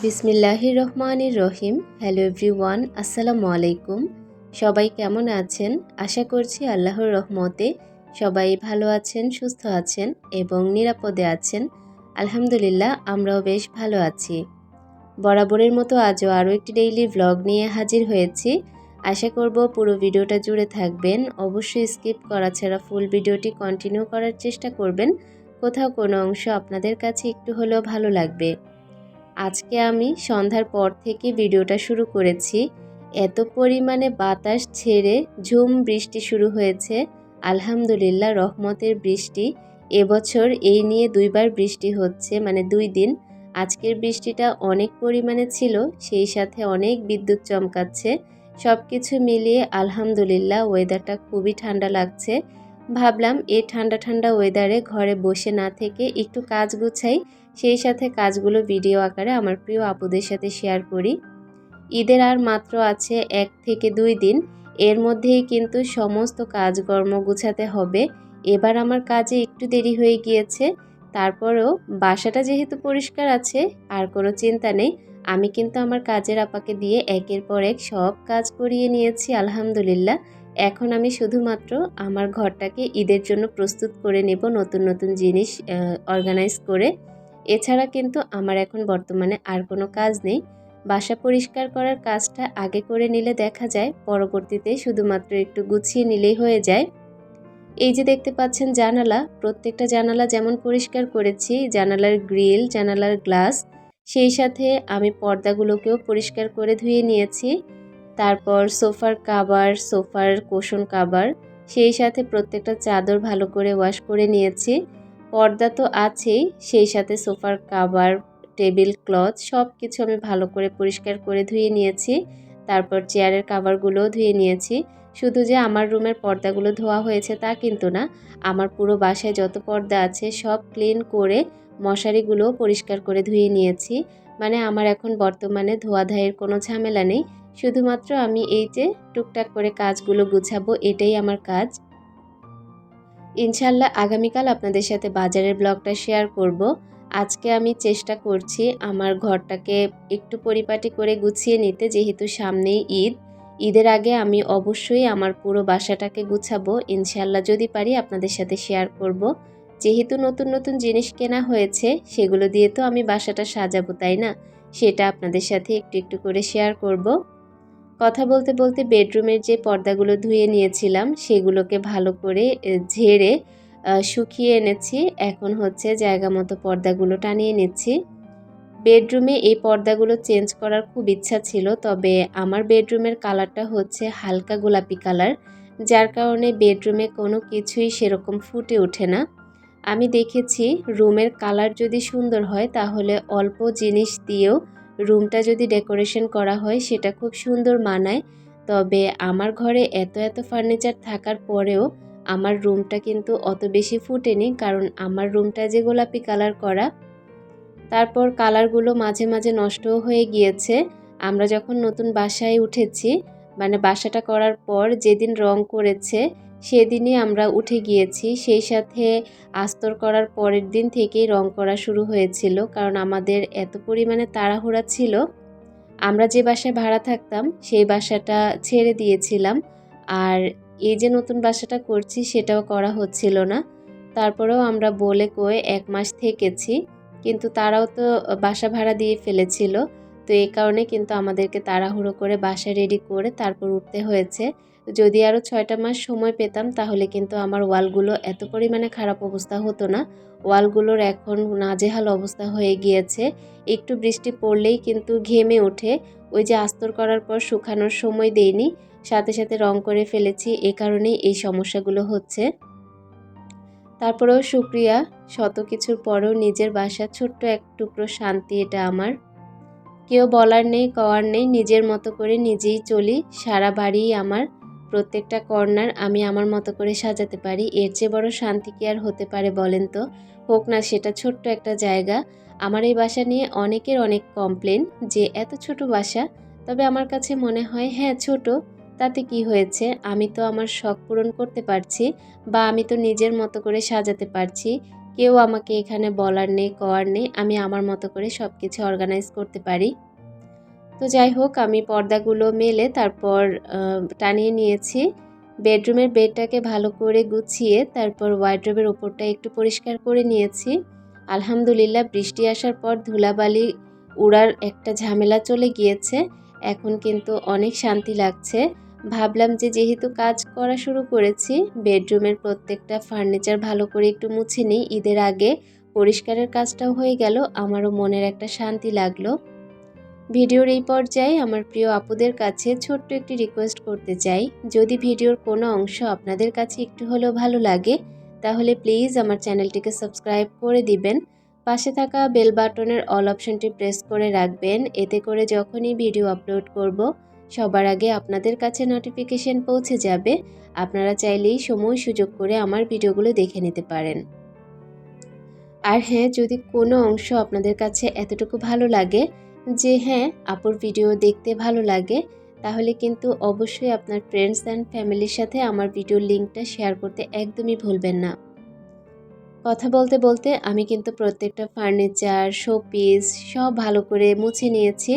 বিসমিল্লাহির রহমানির রহিম। Hello everyone, আসসালামু আলাইকুম। সবাই কেমন আছেন? আশা করছি আল্লাহর রহমতে সবাই ভালো আছেন, সুস্থ আছেন এবং নিরাপদে আছেন। আলহামদুলিল্লাহ, আমরাও বেশ ভালো আছি। বরাবরের মতো আজও আরও একটি ডেইলি ভ্লগ নিয়ে হাজির হয়েছি। আশা করব পুরো ভিডিওটা জুড়ে থাকবেন। অবশ্যই স্কিপ করা ছাড়া ফুল ভিডিওটি কন্টিনিউ করার চেষ্টা করবেন। কোথাও কোনো অংশ আপনাদের কাছে একটু হলেও ভালো লাগবে। আজকে আমি সন্ধ্যার পর থেকে ভিডিওটা শুরু করেছি। এত পরিমাণে বাতাস ছেড়ে ঝুম বৃষ্টি শুরু হয়েছে। আলহামদুলিল্লাহ, রহমতের বৃষ্টি। এবছর এই নিয়ে দুইবার বৃষ্টি হচ্ছে, মানে 2 দিন। আজকের বৃষ্টিটা অনেক পরিমাণে ছিল, সেই সাথে অনেক বিদ্যুৎ চমকাচ্ছে। সব কিছু মিলিয়ে আলহামদুলিল্লাহ ওয়েদারটা খুবই ঠান্ডা লাগছে। ভাবলাম এই ঠান্ডা ঠান্ডা ওয়েদারে ঘরে বসে না থেকে একটু কাজ গুছাই, সেই সাথে কাজগুলো ভিডিও আকারে আমার প্রিয় আপুদের সাথে শেয়ার করি। ঈদের আর মাত্র আছে 1 থেকে 2 দিন, এর মধ্যেই কিন্তু সমস্ত কাজকর্ম গুছাতে হবে। এবার আমার কাজে একটু দেরি হয়ে গিয়েছে, তারপরেও বাসাটা যেহেতু পরিষ্কার আছে আর কোনো চিন্তা নেই। আমি কিন্তু আমার কাজের আপাকে দিয়ে একের পর এক সব কাজ করিয়ে নিয়েছি আলহামদুলিল্লাহ। এখন আমি শুধুমাত্র আমার ঘরটাকে ঈদের জন্য প্রস্তুত করে নেব, নতুন নতুন জিনিস অর্গানাইজ করে। এছাড়া কিন্তু আমার এখন বর্তমানে আর কোনো কাজ নেই। বাসা পরিষ্কার করার কাজটা আগে করে নিলে দেখা যায় পরবর্তীতে শুধুমাত্র একটু গুছিয়ে নিলেই হয়ে যায়। এই যে দেখতে পাচ্ছেন জানালা, প্রত্যেকটা জানালা যেমন পরিষ্কার করেছি, জানালার গ্রিল, জানালার গ্লাস, সেই সাথে আমি পর্দাগুলোকেও পরিষ্কার করে ধুয়ে নিয়েছি। তারপর সোফার কাভার, সোফার কুশন কাভার, সেই সাথে প্রত্যেকটা চাদর ভালো করে ওয়াশ করে নিয়েছি। পর্দা তো আছেই, সেই সাথে সোফার কাভার, টেবিল ক্লথ সব কিছু আমি ভালো করে পরিষ্কার করে ধুয়ে নিয়েছি। তারপর চেয়ারের কাভারগুলোও ধুয়ে নিয়েছি। শুধু যে আমার রুমের পর্দাগুলো ধোয়া হয়েছে তা কিন্তু না, আমার পুরো বাসায় যত পর্দা আছে সব ক্লিন করে মশারিগুলোও পরিষ্কার করে ধুয়ে নিয়েছি। মানে আমার এখন বর্তমানে ধোয়াধাইয়ের কোনো ঝামেলা নেই। শুধুমাত্র আমি এই যে টুকটাক করে কাজগুলো গুছাবো, এটাই আমার কাজ। ইনশাল্লাহ আগামীকাল আপনাদের সাথে বাজারের ব্লগটা শেয়ার করব। আজকে আমি চেষ্টা করছি আমার ঘরটাকে একটু পরিপাটি করে গুছিয়ে নিতে, যেহেতু সামনেই ঈদ। ঈদের আগে আমি অবশ্যই আমার পুরো বাসাটাকে গুছাবো ইনশাল্লাহ, যদি পারি আপনাদের সাথে শেয়ার করব। যেহেতু নতুন নতুন জিনিস কেনা হয়েছে, সেগুলো দিয়ে তো আমি বাসাটা সাজাবো, তাই না? সেটা আপনাদের সাথে একটু একটু করে শেয়ার করব। কথা বলতে বলতে বেডরুমের যে পর্দাগুলো ধুয়ে নিয়েছিলাম সেগুলোকে ভালো করে ঝেড়ে শুকিয়ে এনেছি। এখন হচ্ছে জায়গা মতো পর্দাগুলো টানিয়ে নিচ্ছি। বেডরুমে এই পর্দাগুলো চেঞ্জ করার খুব ইচ্ছা ছিল, তবে আমার বেডরুমের কালারটা হচ্ছে হালকা গোলাপি কালার, যার কারণে বেডরুমে কোনো কিছুই সেরকম ফুটে ওঠে না। আমি দেখেছি রুমের কালার যদি সুন্দর হয় তাহলে অল্প জিনিস দিয়েও রুমটা যদি ডেকোরেশন করা হয় সেটা খুব সুন্দর মানায়। তবে আমার ঘরে এত এত ফার্নিচার থাকার পরেও আমার রুমটা কিন্তু অত বেশি ফুটেনি, কারণ আমার রুমটা যে গোলাপি কালার করা। তারপর কালারগুলো মাঝে মাঝে নষ্টও হয়ে গিয়েছে। আমরা যখন নতুন বাসায় উঠেছি, মানে বাসাটা করার পর যেদিন রং করেছে সেদিনই আমরা উঠে গিয়েছি। সেই সাথে আস্তর করার পরের দিন থেকেই রং করা শুরু হয়েছিল, কারণ আমাদের এত পরিমাণে তাড়াহুড়া ছিল। আমরা যে বাসায় ভাড়া থাকতাম সেই বাসাটা ছেড়ে দিয়েছিলাম, আর এই যে নতুন বাসাটা করছি সেটাও করা হচ্ছিল না। তারপরেও আমরা বলে কয়ে 1 মাস থেকেছি, কিন্তু তারাও তো বাসা ভাড়া দিয়ে ফেলেছিল। তো এই কারণে কিন্তু আমাদেরকে তাড়াহুড়ো করে বাসা রেডি করে তারপর উঠতে হয়েছে। যদি আরও 6টা মাস সময় পেতাম তাহলে কিন্তু আমার ওয়ালগুলো এত পরিমাণে খারাপ অবস্থা হতো না। ওয়ালগুলোর এখন নাজেহাল অবস্থা হয়ে গিয়েছে। একটু বৃষ্টি পড়লেই কিন্তু ঘেমে ওঠে। ওই যে আস্তর করার পর শুকানোর সময় দেইনি, সাথে সাথে রং করে ফেলেছি, এ কারণেই এই সমস্যাগুলো হচ্ছে। তারপরেও শুকরিয়া, শত কিছুর পরেও নিজের বাসার ছোট্ট এক টুকরো শান্তি এটা আমার। কেউ বলার নেই, কওয়ার নেই, নিজের মতো করে নিজেই চলি। সারা বাড়িই আমার, প্রত্যেকটা কর্নার আমি আমার মতো করে সাজাতে পারি। এর চেয়ে বড় শান্তি কি আর হতে পারে বলেন তো? হোক না সেটা ছোট্ট একটা জায়গা। আমার এই বাসা নিয়ে অনেকের অনেক কমপ্লেন যে এত ছোট বাসা। তবে আমার কাছে মনে হয় হ্যাঁ ছোট, তাতে কি হয়েছে? আমি তো আমার শখ পূরণ করতে পারছি, বা আমি তো নিজের মতো করে সাজাতে পারছি। কেউ আমাকে এখানে বলার নেই, কওয়ার নেই। আমি আমার মতো করে সব কিছু অর্গানাইজ করতে পারি। তো যাই হোক, আমি পর্দাগুলো মেলে তারপর টানিয়ে নিয়েছি। বেডরুমের বেডটাকে ভালো করে গুছিয়ে তারপর ওয়ারড্রোবের ওপরটা একটু পরিষ্কার করে নিয়েছি। আলহামদুলিল্লাহ, বৃষ্টি আসার পর ধুলাবালি উড়ার একটা ঝামেলা চলে গিয়েছে। এখন কিন্তু অনেক শান্তি লাগছে। ভাবলাম যে যেহেতু কাজ করা শুরু করেছি, বেডরুমের প্রত্যেকটা ফার্নিচার ভালো করে একটু মুছে নিই ঈদের আগে। পরিষ্কারের কাজটাও হয়ে গেল, আমারও মনের একটা শান্তি লাগলো। ভিডিওর এই পর্যায়ে আমার প্রিয় আপুদের কাছে ছোট্ট একটি রিকোয়েস্ট করতে চাই, যদি ভিডিওর কোনো অংশ আপনাদের কাছে একটু হলেও ভালো লাগে তাহলে প্লিজ আমার চ্যানেলটিকে সাবস্ক্রাইব করে দিবেন। পাশে থাকা বেল বাটনের অল অপশনটি প্রেস করে রাখবেন, এতে করে যখনই ভিডিও আপলোড করব সবার আগে আপনাদের কাছে নোটিফিকেশন পৌঁছে যাবে। আপনারা চাইলেই সময় সুযোগ করে আমার ভিডিওগুলো দেখে নিতে পারেন। আর হ্যাঁ, যদি কোনো অংশ আপনাদের কাছে এতটুকু ভালো লাগে যে হ্যাঁ, আপুর ভিডিও দেখতে ভালো লাগে, তাহলে কিন্তু অবশ্যই আপনার ফ্রেন্ডস অ্যান্ড ফ্যামিলির সাথে আমার ভিডিওর লিঙ্কটা শেয়ার করতে একদমই ভুলবেন না। কথা বলতে বলতে আমি কিন্তু প্রত্যেকটা ফার্নিচার, শোপিস সব ভালো করে মুছে নিয়েছি।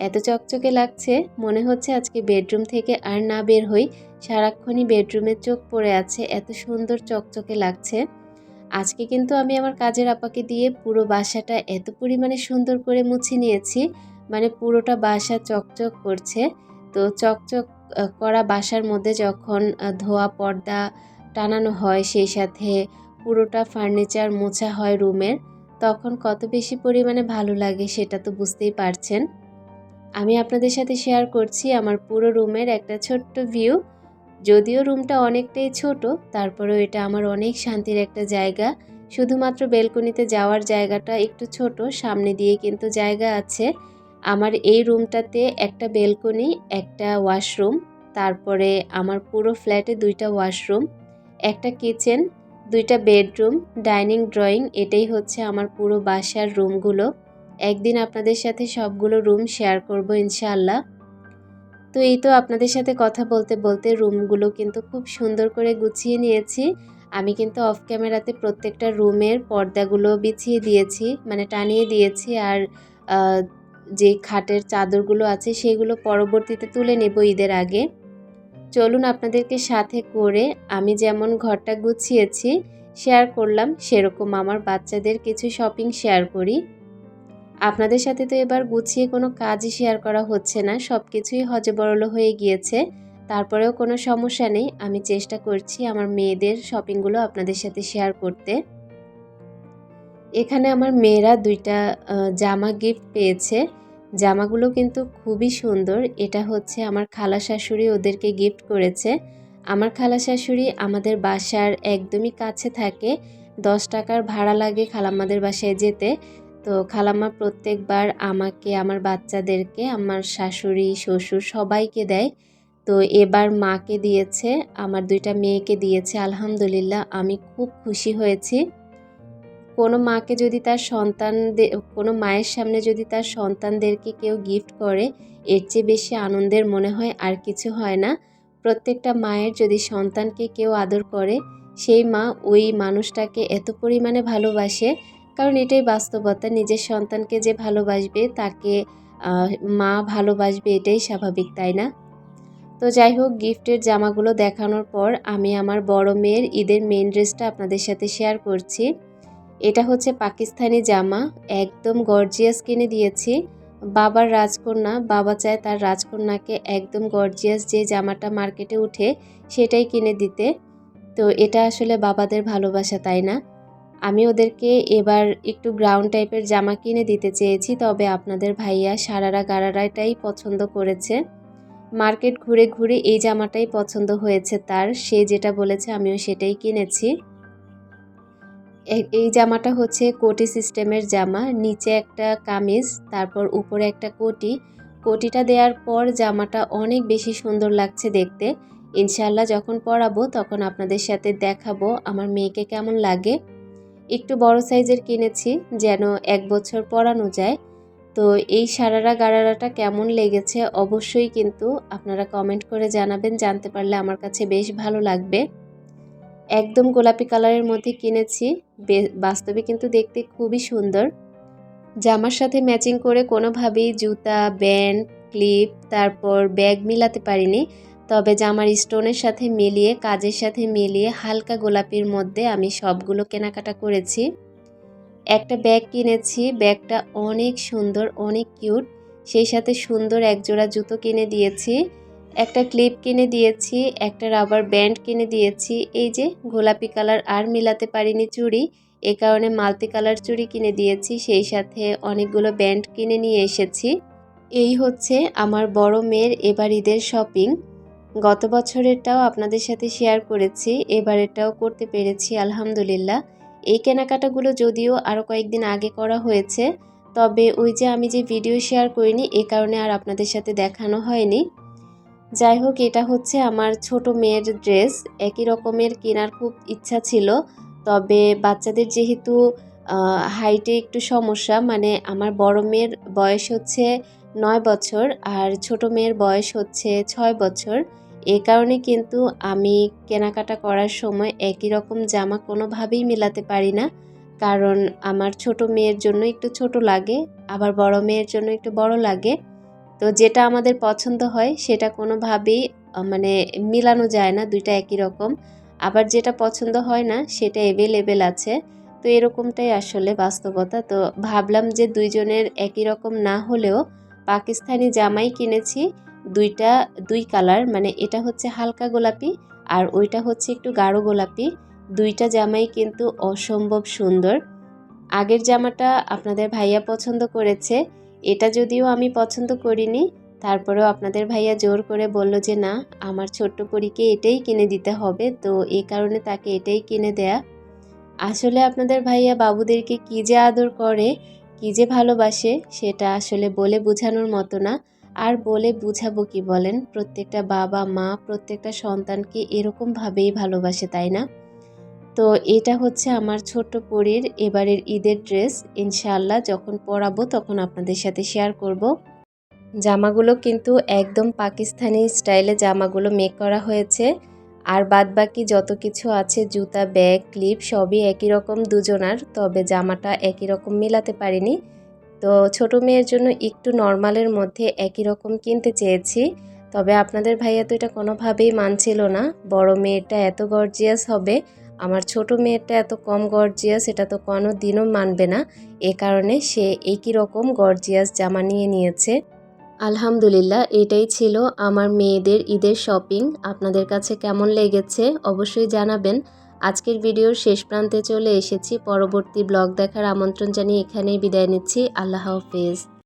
এত চকচকে লাগছে, মনে হচ্ছে আজকে বেডরুম থেকে আর না বের হই, সারাক্ষণই বেডরুমে চোখ পড়ে আছে, এত সুন্দর চকচকে লাগছে। আজকে কিন্তু আমি আমার কাজের আপাকে দিয়ে পুরো বাসাটা এত পরিমাণে সুন্দর করে মুছে নিয়েছি, মানে পুরোটা বাসা চকচক করছে। তো চকচক করা বাসার মধ্যে যখন ধোয়া পর্দা টানানো হয়, সেই সাথে পুরোটা ফার্নিচার মোছা হয় রুমের, তখন কত বেশি পরিমাণে ভালো লাগে সেটা তো বুঝতেই পারছেন। আমি আপনাদের সাথে শেয়ার করছি আমার পুরো রুমের একটা ছোট্ট ভিউ। যদিও রুমটা অনেকটাই ছোট, তারপরেও এটা আমার অনেক শান্তির একটা জায়গা। শুধুমাত্র বেলকনিতে যাওয়ার জায়গাটা একটু ছোট, সামনে দিয়ে কিন্তু জায়গা আছে। আমার এই রুমটাতে একটা বেলকনি, একটা ওয়াশরুম, তারপরে আমার পুরো ফ্ল্যাটে 2টা ওয়াশরুম, একটা কিচেন, 2টা বেডরুম, ডাইনিং, ড্রয়িং, এটাই হচ্ছে আমার পুরো বাসার রুমগুলো। একদিন আপনাদের সাথে সবগুলো রুম শেয়ার করব ইনশাআল্লাহ। তো এই তো আপনাদের সাথে কথা বলতে বলতে রুমগুলো কিন্তু খুব সুন্দর করে গুছিয়ে নিয়েছি। আমি কিন্তু অফ ক্যামেরাতে প্রত্যেকটা রুমের পর্দাগুলো বিছিয়ে দিয়েছি, মানে টানিয়ে দিয়েছি। আর যে খাটের চাদরগুলো আছে সেগুলো পরবর্তীতে তুলে নেব ঈদের আগে। চলুন আপনাদেরকে সাথে করে আমি যেমন ঘরটা গুছিয়েছি শেয়ার করলাম, সেরকম আমার বাচ্চাদের কিছু শপিং শেয়ার করি। আপনাদের সাথে তো এবার গুছিয়ে কোনো কাজই শেয়ার করা হচ্ছে না, সব কিছুই হযবরল হয়ে গিয়েছে। তারপরেও কোনো সমস্যা নেই, আমি চেষ্টা করছি আমার মেয়েদের শপিংগুলো আপনাদের সাথে শেয়ার করতে। এখানে আমার মেয়েরা 2টা জামা গিফট পেয়েছে। জামাগুলো কিন্তু খুবই সুন্দর। এটা হচ্ছে আমার খালা শাশুড়ি ওদেরকে গিফট করেছে। আমার খালা শাশুড়ি আমাদের বাসার একদমই কাছে থাকে। 10 টাকার ভাড়া লাগে খালাম্মাদের বাসায় যেতে। তো খালাম্মা প্রত্যেকবার আমাকে, আমার বাচ্চাদেরকে, আমার শাশুড়ি, শ্বশুর সবাইকে দেয়। তো এবার মাকে দিয়েছে, আমার 2টা মেয়েকে দিয়েছে। আলহামদুলিল্লাহ, আমি খুব খুশি হয়েছি। কোনো মাকে যদি তার কোনো মায়ের সামনে যদি তার সন্তানদেরকে কেউ গিফট করে, এর চেয়ে বেশি আনন্দের মনে হয় আর কিছু হয় না। প্রত্যেকটা মায়ের যদি সন্তানকে কেউ আদর করে, সেই মা ওই মানুষটাকে এত পরিমাণে ভালোবাসে, কারণ এটাই বাস্তবতা। নিজের সন্তানকে যে ভালোবাসবে তাকে মা ভালোবাসবে, এটাই স্বাভাবিক, তাই না? তো যাই হোক, গিফটের জামাগুলো দেখানোর পর আমি আমার বড় মেয়ের ঈদের মেইন ড্রেসটা আপনাদের সাথে শেয়ার করছি। এটা হচ্ছে পাকিস্তানি জামা, একদম গর্জিয়াস কিনে দিয়েছি। বাবার রাজকন্যা, বাবা চায় তার রাজকন্যাকে একদম গর্জিয়াস যে জামাটা মার্কেটে উঠে সেটাই কিনে দিতে। তো এটা আসলে বাবাদের ভালোবাসা, তাই না? আমি ওদেরকে এবার একটু গ্রাউন্ড টাইপের জামা কিনে দিতে চেয়েছি, তবে আপনাদের ভাইয়া সারারা গারারাটাই পছন্দ করেছে। মার্কেট ঘুরে ঘুরে এই জামাটাই পছন্দ হয়েছে তার, সে যেটা বলেছে আমিও সেটাই কিনেছি। এই জামাটা হচ্ছে কোটি সিস্টেমের জামা, নিচে একটা কামিজ, তারপর উপরে একটা কোটি। কোটিটা দেওয়ার পর জামাটা অনেক বেশি সুন্দর লাগছে দেখতে। ইনশাআল্লাহ যখন পরাবো তখন আপনাদের সাথে দেখাবো আমার মেয়েকে কেমন লাগে। একটু বড় সাইজের কিনেছি যেন 1 বছর পরানো যায়। তো এই সারারা গারারাটা কেমন লেগেছে অবশ্যই কিন্তু আপনারা কমেন্ট করে জানাবেন, জানতে পারলে আমার কাছে বেশ ভালো লাগবে। একদম গোলাপি কালারের মধ্যে কিনেছি। বাস্তবে কিন্তু দেখতে খুবই সুন্দর। জামার সাথে ম্যাচিং করে কোনোভাবেই জুতা, ব্যান্ড, ক্লিপ, তারপর ব্যাগ মিলাতে পারিনি। তবে জামার স্টোনের সাথে মিলিয়ে, কাজের সাথে মিলিয়ে হালকা গোলাপির মধ্যে আমি সবগুলো কেনাকাটা করেছি। একটা ব্যাগ কিনেছি, ব্যাগটা অনেক সুন্দর, অনেক কিউট। সেই সাথে সুন্দর একজোড়া জুতো কিনে দিয়েছি, একটা ক্লিপ কিনে দিয়েছি, একটা রাবার ব্যান্ড কিনে দিয়েছি। এই যে গোলাপি কালার আর মিলাতে পারিনি চুড়ি, এ কারণে মাল্টি কালার চুড়ি কিনে দিয়েছি, সেই সাথে অনেকগুলো ব্যান্ড কিনে নিয়ে এসেছি। এই হচ্ছে আমার বড় মেয়ের এবার ঈদের শপিং। গত বছরেরটাও আপনাদের সাথে শেয়ার করেছি, এবারেরটাও করতে পেরেছি আলহামদুলিল্লাহ। এই কেনাকাটাগুলো যদিও আরও কয়েকদিন আগে করা হয়েছে, তবে ওই যে আমি যে ভিডিও শেয়ার করিনি এ কারণে আর আপনাদের সাথে দেখানো হয়নি। যাই হোক, এটা হচ্ছে আমার ছোট মেয়ের ড্রেস। একই রকমের কেনার খুব ইচ্ছা ছিল, তবে বাচ্চাদের যেহেতু হাইটে একটু সমস্যা, মানে আমার বড় মেয়ের বয়স হচ্ছে 9 বছর আর ছোট মেয়ের বয়স হচ্ছে 6 বছর। এ কারণে কিন্তু আমি কেনাকাটা করার সময় একই রকম জামা কোনোভাবেই মেলাতে পারি না, কারণ আমার ছোট মেয়ের জন্য একটু ছোট লাগে, আবার বড় মেয়ের জন্য একটু বড় লাগে। তো যেটা আমাদের পছন্দ হয় সেটা কোনোভাবেই মানে মিলানো যায় না, দুইটা একই রকম। আবার যেটা পছন্দ হয় না সেটা অ্যাভেলেবেল আছে। তো এরকমটাই আসলে বাস্তবতা। তো ভাবলাম যে দুইজনের একই রকম না হলেও পাকিস্তানি জামাই কিনেছি, দুই কালার, মানে এটা হচ্ছে হালকা গোলাপি আর ওইটা হচ্ছে একটু গাঢ় গোলাপি। দুইটা জামাই কিন্তু অসম্ভব সুন্দর। আগের জামাটা আপনাদের ভাইয়া পছন্দ করেছে, এটা যদিও আমি পছন্দ করিনি, তারপরেও আপনাদের ভাইয়া জোর করে বলল যে না, আমার ছোট্ট পরীকে এটাই কিনে দিতে হবে, তো এই কারণে তাকে এটাই কিনে দেয়া। আসলে আপনাদের ভাইয়া বাবুদেরকে কী যে আদর করে, কী যে ভালোবাসে, সেটা আসলে বলে বোঝানোর মতো না। আর বলে বুঝাবো কি বলেন, প্রত্যেকটা বাবা মা প্রত্যেকটা সন্তানকে এরকমভাবেই ভালোবাসে, তাই না? তো এটা হচ্ছে আমার ছোট্ট পরীর এবারের ঈদের ড্রেস। ইনশাআল্লাহ যখন পরাবো তখন আপনাদের সাথে শেয়ার করব। জামাগুলো কিন্তু একদম পাকিস্তানি স্টাইলে জামাগুলো মেক করা হয়েছে। আর বাদবাকি যত কিছু আছে, জুতা, ব্যাগ, ক্লিপ সবই একই রকম দুজনার, তবে জামাটা একই রকম মেলাতে পারিনি। তো ছোট মেয়ের জন্য একটু নর্মালের মধ্যে একই রকম কিনতে চেয়েছি, তবে আপনাদের ভাইয়া তো এটা কোনোভাবেই মানছিল না। বড় মেয়েটা এত গর্জিয়াস হবে, আমার ছোট মেয়েটা এত কম গর্জিয়াস, এটা তো কোনো দিনও মানবে না। এ কারণে সে একই রকম গর্জিয়াস জামা নিয়ে নিয়েছে। আলহামদুলিল্লাহ, এটাই ছিল আমার মেয়েদের ঈদের শপিং। আপনাদের কাছে কেমন লেগেছে অবশ্যই জানাবেন। আজকের ভিডিওর শেষ প্রান্তে চলে এসেছি, পরবর্তী ব্লগ দেখার আমন্ত্রণ জানিয়ে এখানেই বিদায় নিচ্ছি। আল্লাহ হাফেজ।